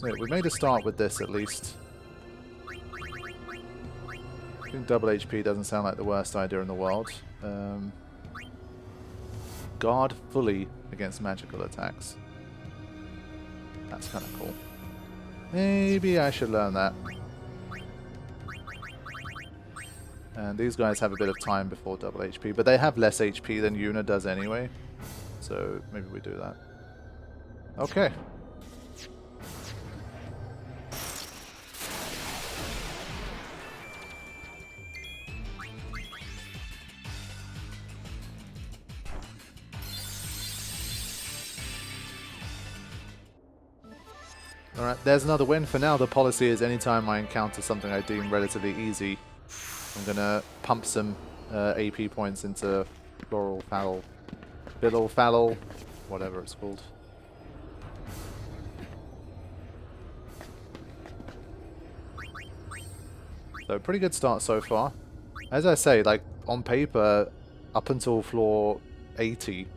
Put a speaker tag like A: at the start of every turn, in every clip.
A: So yeah, we made a start with this at least. I think double HP doesn't sound like the worst idea in the world. Guard fully against magical attacks. That's kind of cool. Maybe I should learn that. And these guys have a bit of time before double HP, but they have less HP than Yuna does anyway. So maybe we do that. Okay. Alright, there's another win. For now, the policy is anytime I encounter something I deem relatively easy, I'm gonna pump some AP points into Floral Fallow. Fiddle Fallow, whatever it's called. So, pretty good start so far. As I say, like, on paper, up until floor 80,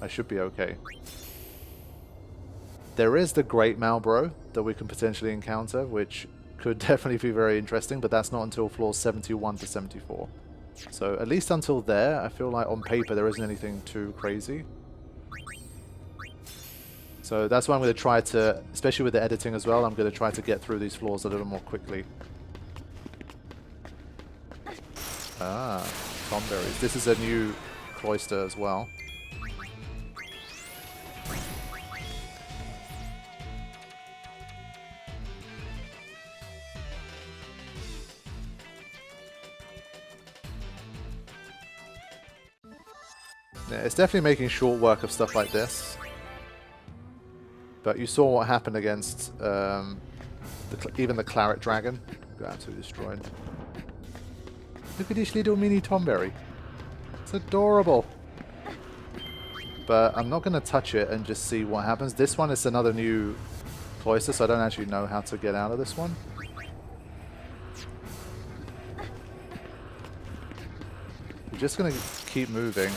A: I should be okay. There is the Great Malbro that we can potentially encounter, which could definitely be very interesting, but that's not until floors 71 to 74. So at least until there, I feel like on paper there isn't anything too crazy. So that's why I'm going to try to, especially with the editing as well, I'm going to try to get through these floors a little more quickly. Ah, Tomberries. This is a new cloister as well. Yeah, it's definitely making short work of stuff like this. But you saw what happened against even the Claret Dragon. Got absolutely destroyed. Look at this little mini Tomberry. It's adorable. But I'm not going to touch it and just see what happens. This one is another new cloister, so I don't actually know how to get out of this one. We're just going to keep moving.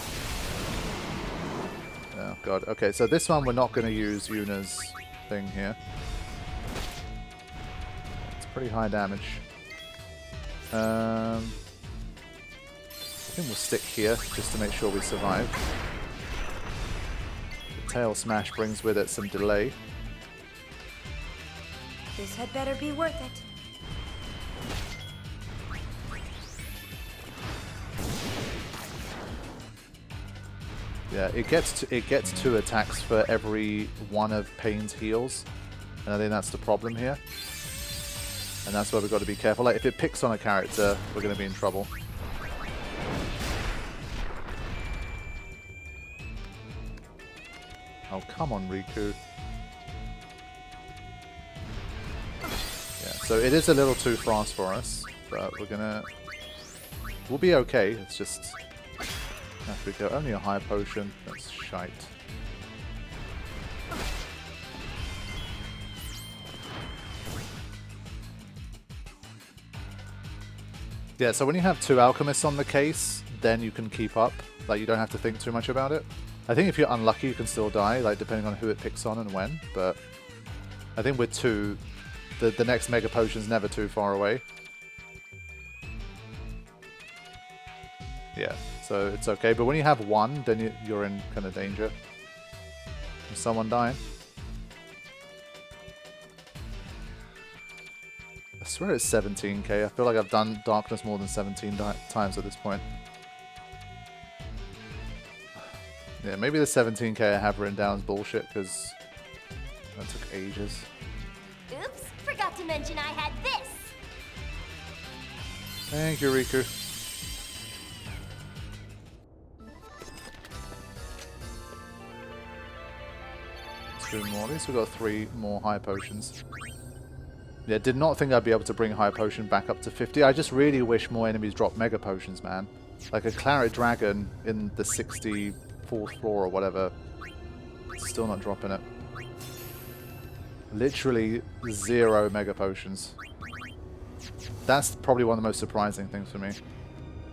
A: Oh god, okay, so this one we're not going to use Yuna's thing here. It's pretty high damage. I think we'll stick here just to make sure we survive. The Tail Smash brings with it some delay.
B: This had better be worth it.
A: Yeah, it gets 2 attacks for every one of Pain's heals, and I think that's the problem here. And that's why we've got to be careful. Like, if it picks on a character, we're going to be in trouble. Oh, come on, Riku. Yeah, so it is a little too fast for us, but we'll be okay. It's just... After we go, only a high potion. That's shite. Yeah, so when you have 2 alchemists on the case, then you can keep up. Like, you don't have to think too much about it. I think if you're unlucky, you can still die, like, depending on who it picks on and when. But I think with 2, the next mega potion's never too far away. Yeah. So it's okay, but when you have 1, then you're in kind of danger. Is someone dying? I swear it's 17k. I feel like I've done Darkness more than 17 times at this point. Yeah, maybe the 17k I have written down is bullshit, because that took ages.
B: Oops, forgot to mention I had this.
A: Thank you, Riku. 2 more. At least we've got 3 more high potions. Yeah, did not think I'd be able to bring high potion back up to 50. I just really wish more enemies drop mega potions, man. Like a Claret Dragon in the 64th floor or whatever. Still not dropping it. Literally 0 mega potions. That's probably one of the most surprising things for me.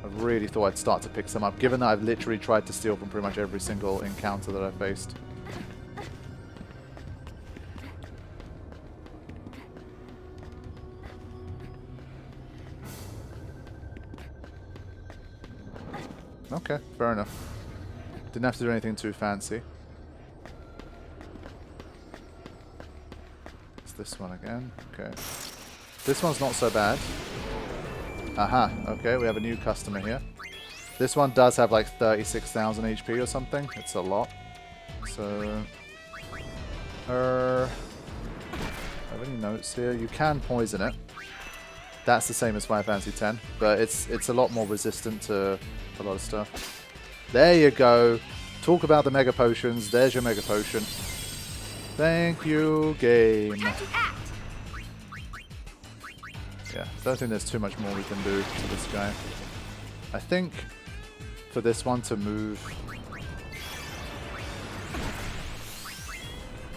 A: I really thought I'd start to pick some up, given that I've literally tried to steal from pretty much every single encounter that I've faced. Okay, fair enough. Didn't have to do anything too fancy. It's this one again. Okay. This one's not so bad. Aha, okay, we have a new customer here. This one does have like 36,000 HP or something. It's a lot. So... have any notes here? You can poison it. That's the same as Final Fantasy X, but it's a lot more resistant to a lot of stuff. There you go. Talk about the Mega Potions. There's your Mega Potion. Thank you, game. Yeah, don't think there's too much more we can do to this guy. I think for this one to move...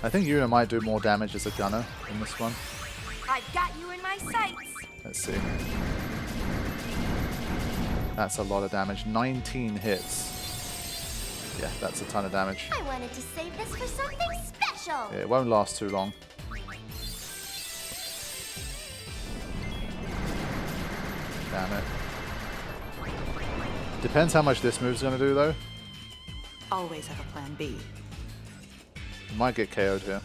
A: I think Yuna might do more damage as a gunner in this one.
B: I've got you in my sights.
A: Let's see. That's a lot of damage. 19 hits. Yeah, that's a ton of damage.
B: I wanted to save this for something special.
A: Yeah, it won't last too long. Damn it. Depends how much this move's going to do, though.
C: Always have a plan B.
A: Might get KO'd here.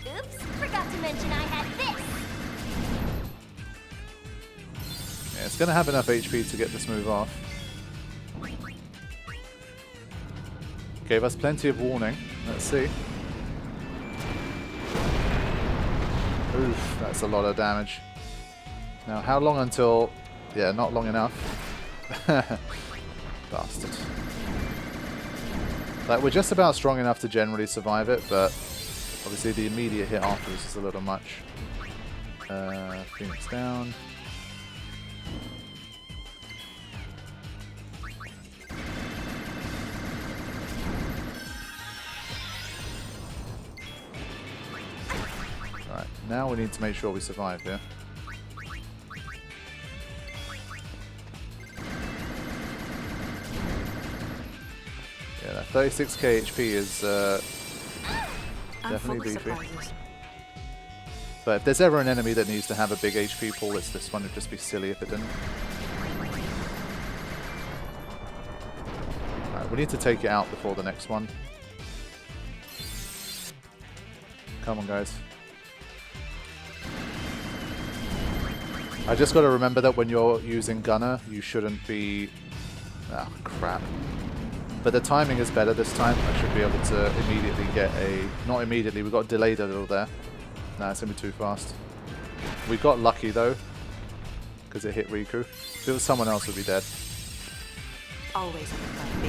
B: Oops, forgot to mention I had this.
A: Yeah, it's going to have enough HP to get this move off. Gave us plenty of warning. Let's see. Oof, that's a lot of damage. Now, how long until... Yeah, not long enough. Bastard. Like, we're just about strong enough to generally survive it, but obviously the immediate hit afterwards is a little much. Phoenix down. Alright, now we need to make sure we survive here. Yeah, that 36k HP is definitely beefy. But if there's ever an enemy that needs to have a big HP pool, it's this one. It'd just be silly if it didn't. Alright, we need to take it out before the next one. Come on, guys. I just got to remember that when you're using Gunner, you shouldn't be... Ah, crap. But the timing is better this time. I should be able to immediately get a... Not immediately, we got delayed a little there. Nah, it's going to be too fast. We got lucky, though, because it hit Riku. If it was someone else, we'd be dead.
C: Always have a plan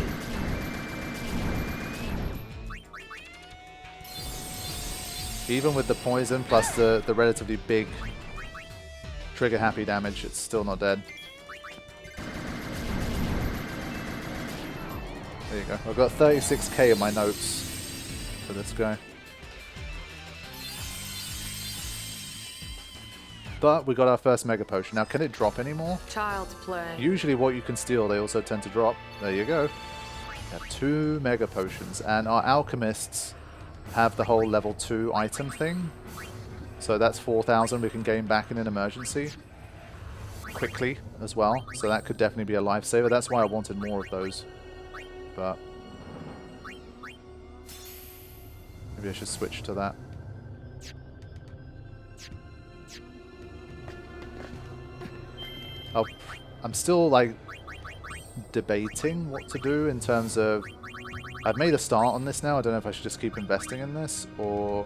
C: B.
A: Even with the poison plus the relatively big trigger happy damage, it's still not dead. There you go. I've got 36k in my notes for this guy. But we got our first Mega Potion. Now, can it drop anymore?
C: Child's play.
A: Usually what you can steal, they also tend to drop. There you go. We have 2 Mega Potions. And our alchemists have the whole level 2 item thing. So that's 4,000 we can gain back in an emergency. Quickly as well. So that could definitely be a lifesaver. That's why I wanted more of those. But maybe I should switch to that. Oh, I'm still like debating what to do in terms of... I've made a start on this now. I don't know if I should just keep investing in this or...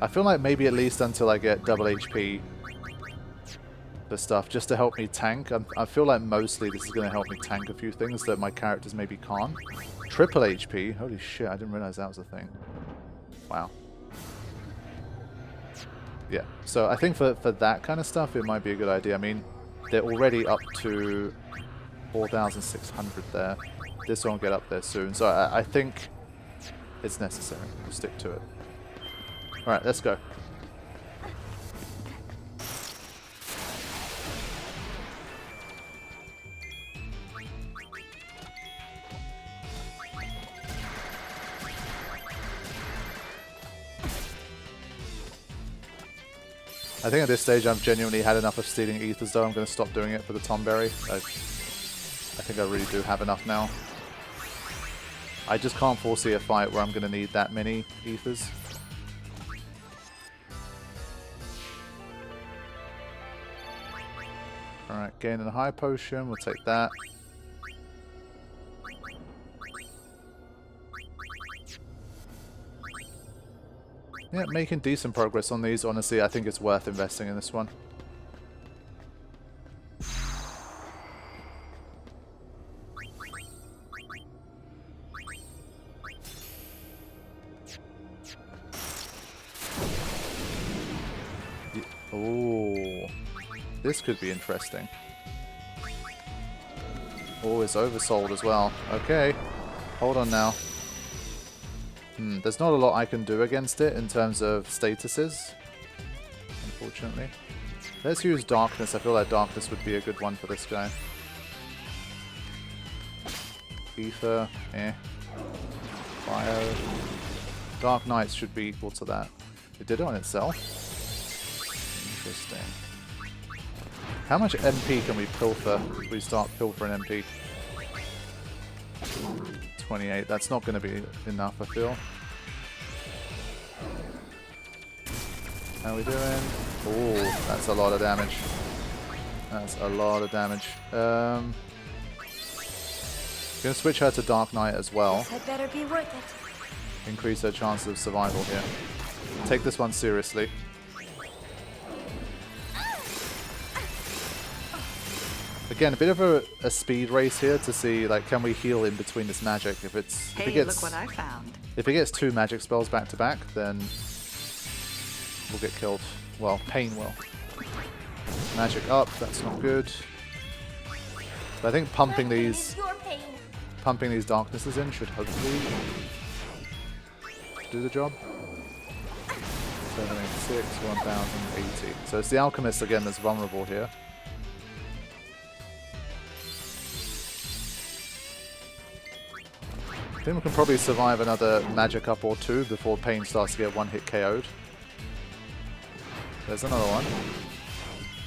A: I feel like maybe at least until I get double HP for stuff, just to help me tank. I feel like mostly this is going to help me tank a few things that my characters maybe can't. Triple HP? Holy shit, I didn't realize that was a thing. Wow. Yeah, so I think for that kind of stuff, it might be a good idea. I mean, they're already up to 4,600 there. This won't get up there soon, so I think it's necessary. We'll stick to it. Alright, let's go. I think at this stage I've genuinely had enough of stealing ethers though. I'm going to stop doing it for the Tomberry. I think I really do have enough now. I just can't foresee a fight where I'm going to need that many ethers. Alright, gaining a high potion, we'll take that. Yeah, making decent progress on these. Honestly, I think it's worth investing in this one. Oh, this could be interesting. Oh, it's oversold as well. Okay, hold on now. There's not a lot I can do against it in terms of statuses, unfortunately. Let's use Darkness. I feel like Darkness would be a good one for this guy. Ether, Fire. Dark Knights should be equal to that. It did it on itself? Interesting. How much MP can we pilfer if we start pilfering MP? 28. That's not going to be enough, I feel. How are we doing? Oh, that's a lot of damage. That's a lot of damage. Gonna switch her to Dark Knight as well.
B: This had better be worth it.
A: Increase her chances of survival here. Take this one seriously. Again, a bit of a speed race here to see, like, can we heal in between this magic? If it's
C: Hey,
A: if it gets,
C: look what I found.
A: If it gets 2 magic spells back to back, then we'll get killed. Well, Pain will. Magic up, that's not good. But I think pumping these Darknesses in should hopefully do the job. 786, 1080. So it's the Alchemist again that's vulnerable here. I think we can probably survive another magic up or 2 before Pain starts to get 1-hit KO'd. There's another one.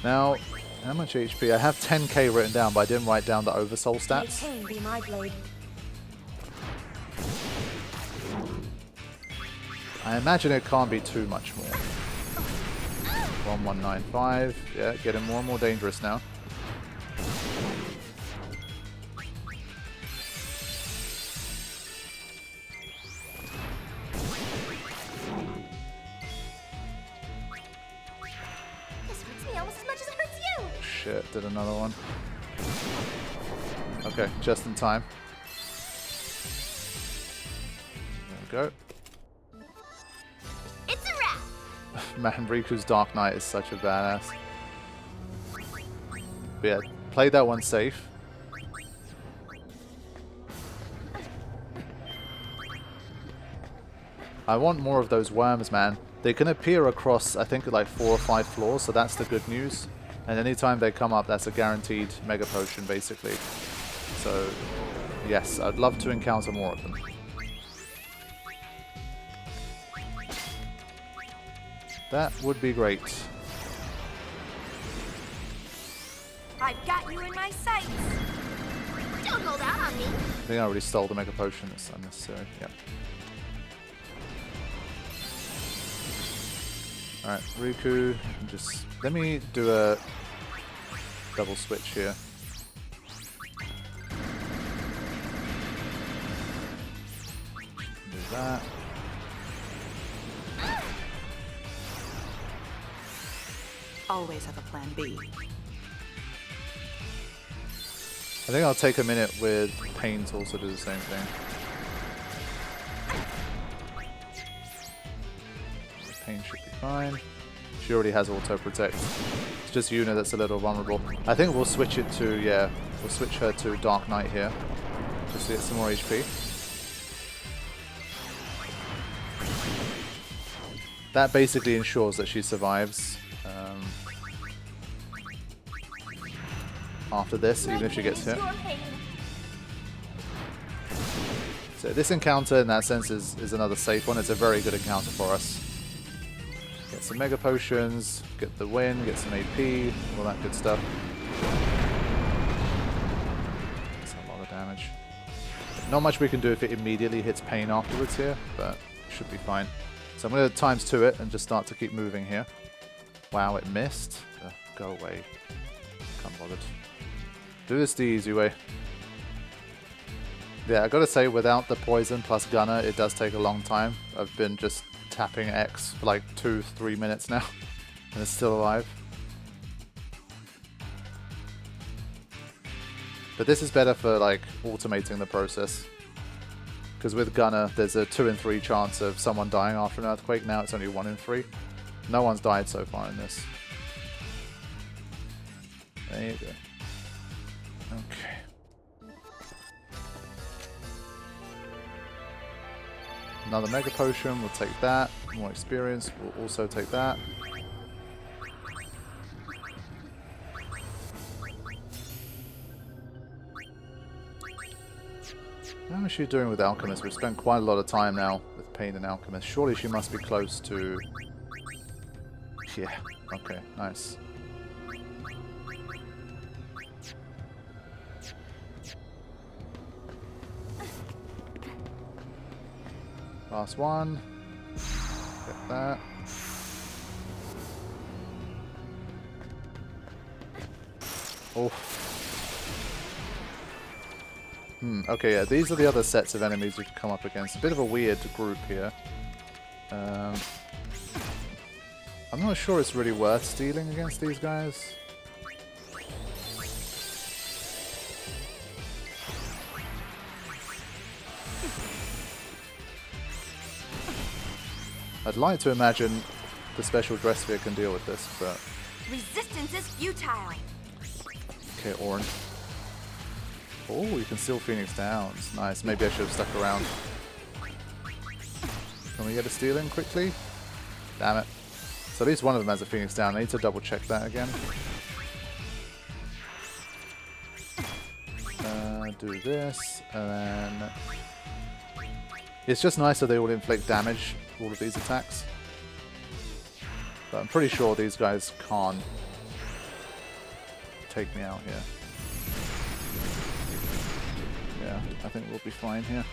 A: Now, how much HP? I have 10k written down, but I didn't write down the Oversoul stats.
B: Pain be my blade.
A: I imagine it can't be too much more. 1195. Yeah, getting more and more dangerous now. Shit, did another one. Okay, just in time. There we go.
B: It's a wrap.
A: Man, Riku's Dark Knight is such a badass. But yeah, play that one safe. I want more of those worms, man. They can appear across, I think, like 4 or 5 floors, so that's the good news. And anytime they come up, that's a guaranteed Mega Potion, basically. So, yes, I'd love to encounter more of them. That would be great.
B: I've got you in my sights. Don't hold out on me.
A: I think I already stole the Mega Potion. It's unnecessary. Yep. Alright, Riku, just let me do a double switch here. Do that.
C: Always have a plan B.
A: I think I'll take a minute with Pain to also do the same thing. Pain should be fine. She already has auto protect. It's just Yuna that's a little vulnerable. I think we'll switch it to, yeah, we'll switch her to Dark Knight here. Just to get some more HP. That basically ensures that she survives after this, even if she gets hit. So this encounter in that sense is another safe one. It's a very good encounter for us. Get some Mega Potions, get the win, get some AP, all that good stuff. That's a lot of damage. Not much we can do if it immediately hits pain afterwards here, but it should be fine. So I'm going to ×2 it and just start to keep moving here. Wow, it missed. Go away. Can't bother. Do this the easy way. Yeah, I gotta say, without the poison plus gunner, it does take a long time. I've been just tapping X for like 2-3 minutes now, and it's still alive. But this is better for like automating the process. Because with gunner, there's a 2 in 3 chance of someone dying after an earthquake. Now it's only 1 in 3. No one's died so far in this. There you go. Okay. Another Mega Potion, we'll take that. More experience, we'll also take that. How is she doing with Alchemist? We've spent quite a lot of time now with Pain and Alchemist. Surely she must be close to... Yeah, okay, nice. Last one. Get that. Oh. Okay, yeah, these are the other sets of enemies we can come up against. A bit of a weird group here. I'm not sure it's really worth stealing against these guys. I'd like to imagine the special dress sphere can deal with this, but...
B: Resistance is futile.
A: Okay, Orin. Oh, you can steal Phoenix Downs. Nice. Maybe I should have stuck around. Can we get a steal in quickly? Damn it. So at least one of them has a Phoenix Down. I need to double check that again. Do this, and then... It's just nice that they all inflict damage, all of these attacks. But I'm pretty sure these guys can't take me out here. Yeah, I think we'll be fine here.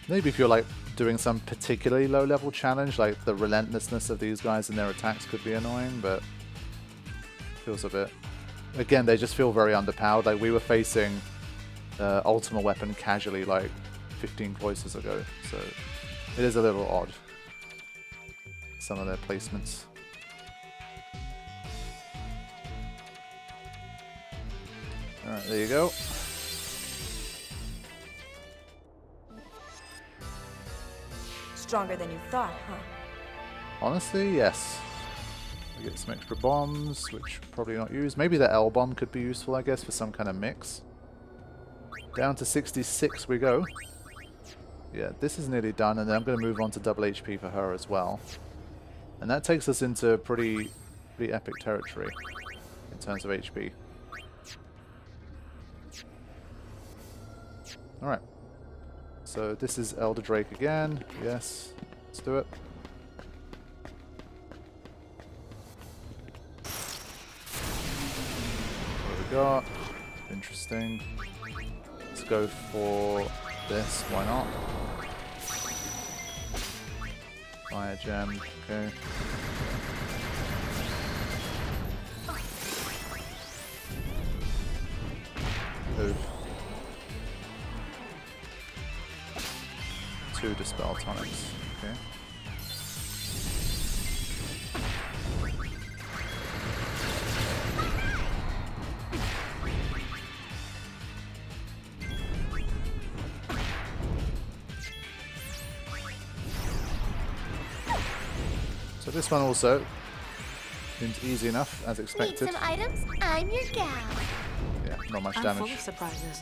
A: Maybe if you're like doing some particularly low level challenge, like the relentlessness of these guys and their attacks could be annoying, but feels a bit... Again, they just feel very underpowered. Like we were facing Ultimate Weapon casually like 15 voices ago, so it is a little odd, some of their placements. Alright, there you go.
B: Stronger than you thought, huh?
A: Honestly, yes. We get some extra bombs, which probably not used. Maybe the L bomb could be useful, I guess, for some kind of mix. Down to 66 we go. Yeah, this is nearly done, and then I'm going to move on to double HP for her as well. And that takes us into pretty epic territory in terms of HP. Alright. So this is Elder Drake again. Yes, let's do it. What have we got? Interesting. Let's go for this, why not? Fire gem, okay. Oof. 2 Dispel Tonics, okay. So this one also seems easy enough, as expected.
B: Need some items? I'm your gal.
A: Yeah, not much
C: I'm
A: damage.
C: full of surprises.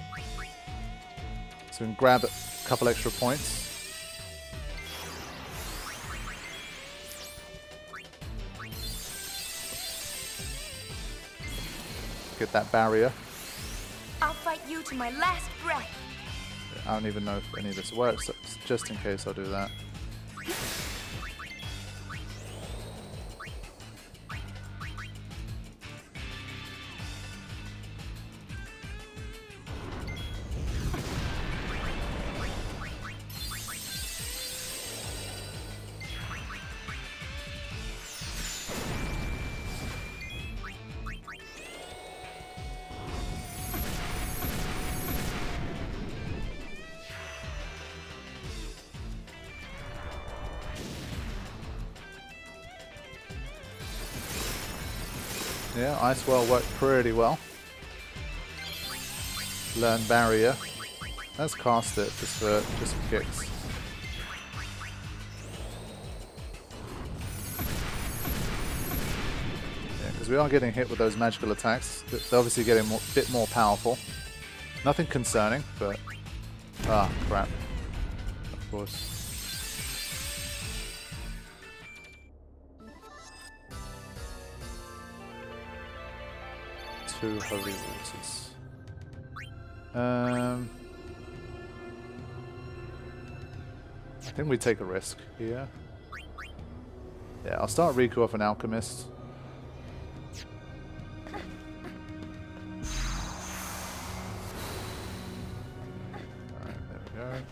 A: So we can grab a couple extra points. Get that barrier.
B: I'll fight you to my last breath.
A: I don't even know if any of this works, so just in case I'll do that. Yeah, Ice Well worked pretty well. Learn Barrier. Let's cast it just for kicks. Yeah, because we are getting hit with those magical attacks. They're obviously getting a bit more powerful. Nothing concerning, but... Ah, crap. Of course. Two Holy Waters. I think we take a risk here. Yeah, I'll start Riku off an Alchemist. Alright, there we go.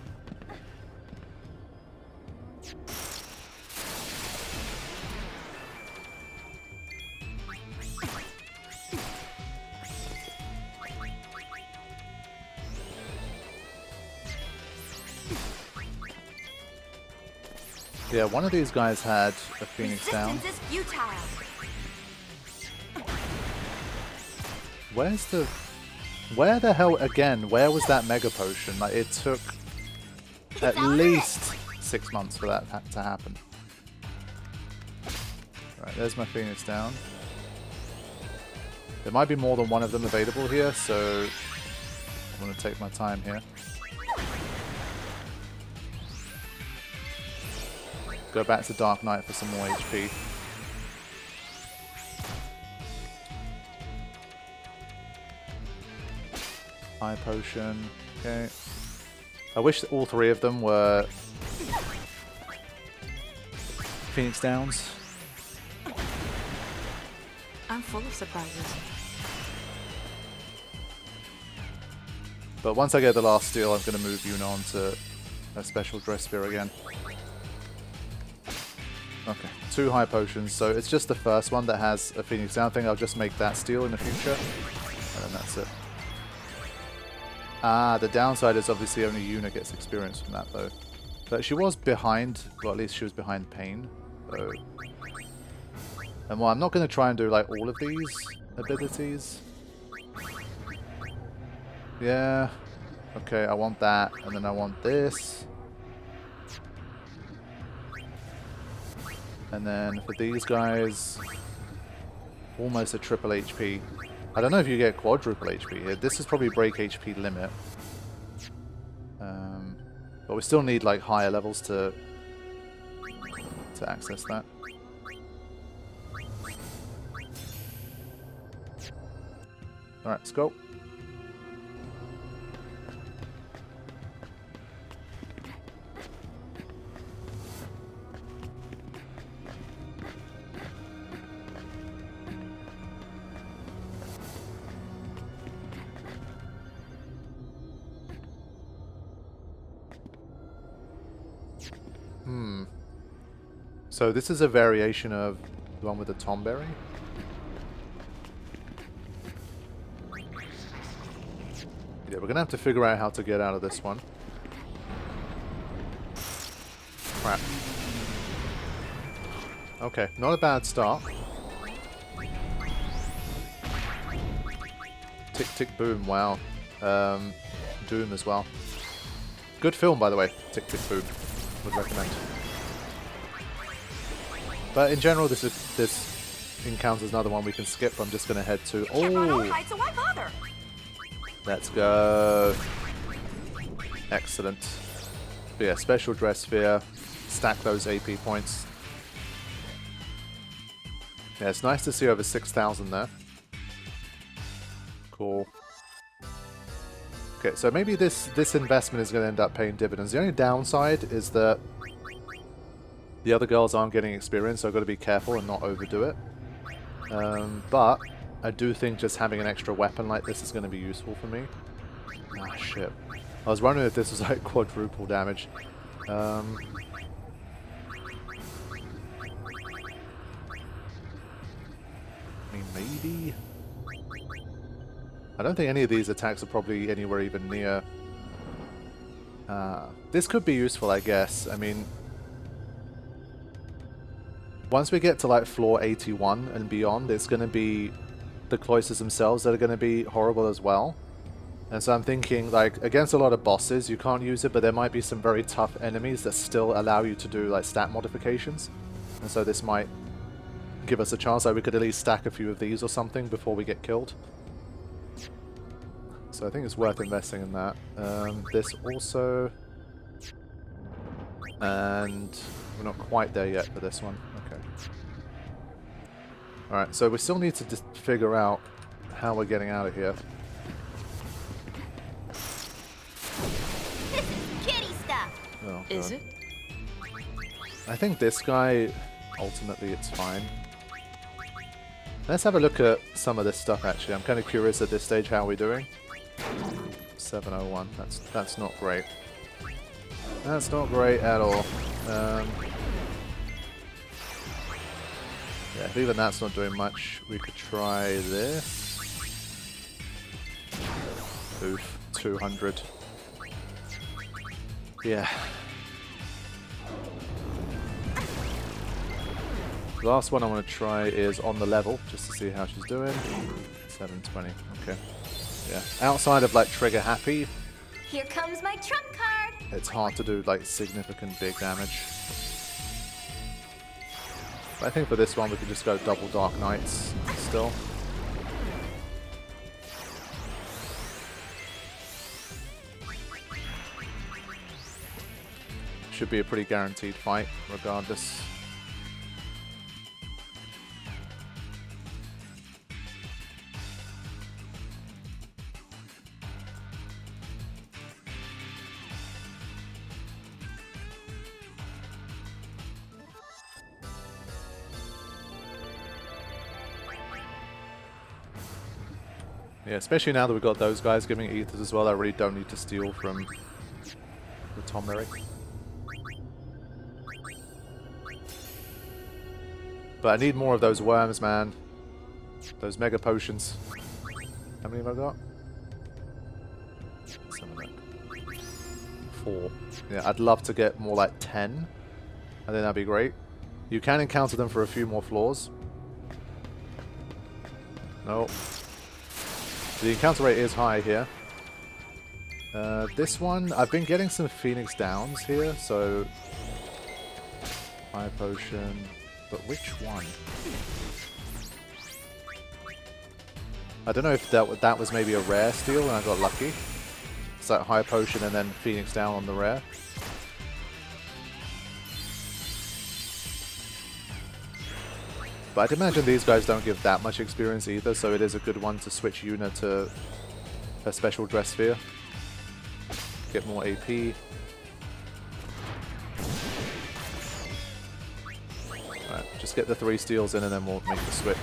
A: Yeah, one of these guys had a Phoenix down.
B: Resistance is futile.
A: Where the hell, again, where was that Mega Potion? Like, it took at least 6 months for that to happen. Right, there's my Phoenix down. There might be more than one of them available here, so I'm going to take my time here. Go back to Dark Knight for some more HP. High Potion. Okay. I wish all three of them were Phoenix Downs.
C: I'm full of surprises.
A: But once I get the last steal, I'm going to move Yuna on to a special dress sphere again. Okay, 2 high potions, so it's just the first one that has a Phoenix Down thing. I'll just make that steal in the future, and then that's it. Ah, the downside is obviously only Yuna gets experience from that though. But she was behind, well at least she was behind Pain. So. And well, I'm not going to try and do like all of these abilities. Yeah, okay, I want that, and then I want this. And then for these guys, almost a triple HP. I don't know if you get quadruple HP here. This is probably break HP limit. But we still need like higher levels to access that. Alright, let's go. So this is a variation of the one with the Tomberry. Yeah, we're gonna have to figure out how to get out of this one. Crap. Okay, not a bad start. Tick Tick Boom, wow. Doom as well. Good film, by the way. Tick Tick Boom. Would recommend. But in general, this encounter is another one we can skip. I'm just going to head to...
B: Right, so why bother?
A: Let's go. Excellent. But yeah, special dress sphere. Stack those AP points. Yeah, it's nice to see over 6,000 there. Cool. Okay, so maybe this investment is going to end up paying dividends. The only downside is that the other girls aren't getting experience, so I've got to be careful and not overdo it. But I do think just having an extra weapon like this is going to be useful for me. Ah, shit. I was wondering if this was like quadruple damage. I mean, maybe... I don't think any of these attacks are probably anywhere even near... this could be useful, I guess. I mean... Once we get to like floor 81 and beyond, it's going to be the cloisters themselves that are going to be horrible as well. And so I'm thinking, like, against a lot of bosses, you can't use it, but there might be some very tough enemies that still allow you to do, like, stat modifications. And so this might give us a chance, like, we could at least stack a few of these or something before we get killed. So I think it's worth investing in that. This also... And we're not quite there yet for this one. Okay. Alright, so we still need to just figure out how we're getting out of here.
B: This is kitty stuff.
A: Oh,
C: Is
A: God.
C: it?
A: I think this guy, ultimately, it's fine. Let's have a look at some of this stuff, actually. I'm kind of curious at this stage how we're doing. 701. That's not great. That's not great at all. Yeah, if even that's not doing much, we could try this. Oof, 200. Yeah. The last one I want to try is on the level, just to see how she's doing. 720, okay. Yeah, outside of like trigger happy,
B: Here comes my trump card.
A: it's hard to do like significant big damage. But I think for this one we could just go double Dark Knights still. Should be a pretty guaranteed fight regardless. Yeah, especially now that we've got those guys giving ethers as well, I really don't need to steal from the Tom Merrick. But I need more of those worms, man. Those mega potions. How many have I got? Some of them. 4. Yeah, I'd love to get more like 10. I think that'd be great. You can encounter them for a few more floors. No. The encounter rate is high here. This one, I've been getting some Phoenix Downs here, so... Fire Potion... But which one? I don't know if that was maybe a rare steal and I got lucky. It's like High Potion and then Phoenix Down on the rare. But I'd imagine these guys don't give that much experience either, so it is a good one to switch Yuna to her special dress sphere. Get more AP. Alright, just get the 3 steals in and then we'll make the switch.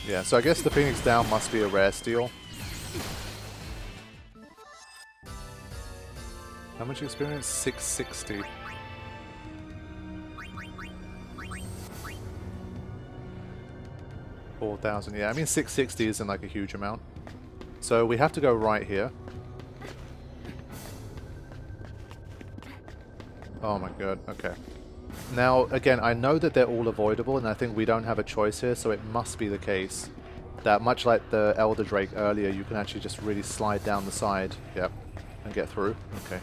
A: Yeah, so I guess the Phoenix Down must be a rare steal. How much experience? 660. $4,000. Yeah, I mean 660 isn't like a huge amount. So we have to go right here. Oh my god, okay. Now, again, I know that they're all avoidable, and I think we don't have a choice here, so it must be the case that, much like the Elder Drake earlier, you can actually just really slide down the side, yep, and get through. Okay.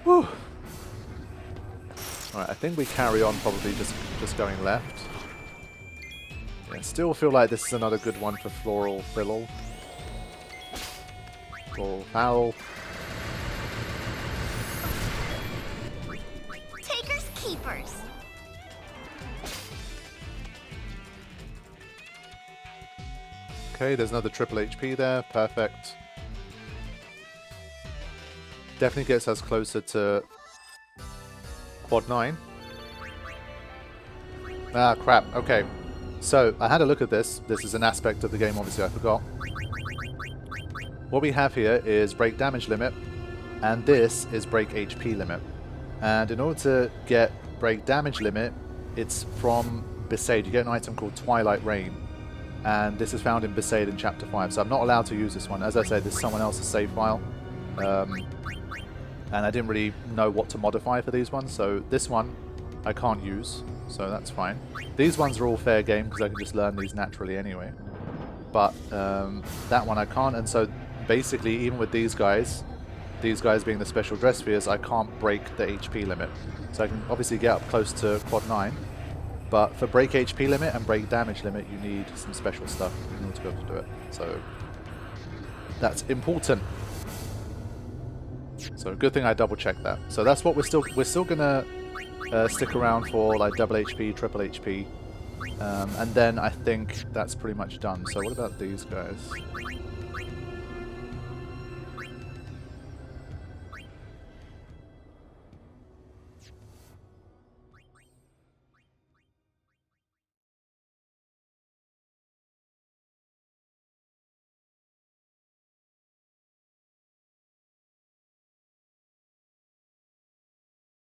A: Whew. Alright, I think we carry on probably just going left. Yeah, still feel like this is another good one for Floral Fiddle. Floral Foul.
B: Takers keepers.
A: Okay, there's another triple HP there. Perfect. Definitely gets us closer to quad 9. Ah, crap. Okay. So, I had a look at this. This is an aspect of the game, obviously, I forgot. What we have here is break damage limit, and this is break HP limit. And in order to get break damage limit, it's from Besaid. You get an item called Twilight Rain. And this is found in Besaid in Chapter 5. So I'm not allowed to use this one. As I said, this is someone else's save file. And I didn't really know what to modify for these ones. So this one I can't use. So that's fine. These ones are all fair game because I can just learn these naturally anyway. But that one I can't. And so basically, even with these guys being the special dress spheres, I can't break the HP limit. So I can obviously get up close to quad 9. But for break HP limit and break damage limit, you need some special stuff in order to be able to do it. So that's important. So good thing I double checked that. So that's what we're still gonna stick around for, like double HP, triple HP, and then I think that's pretty much done. So what about these guys?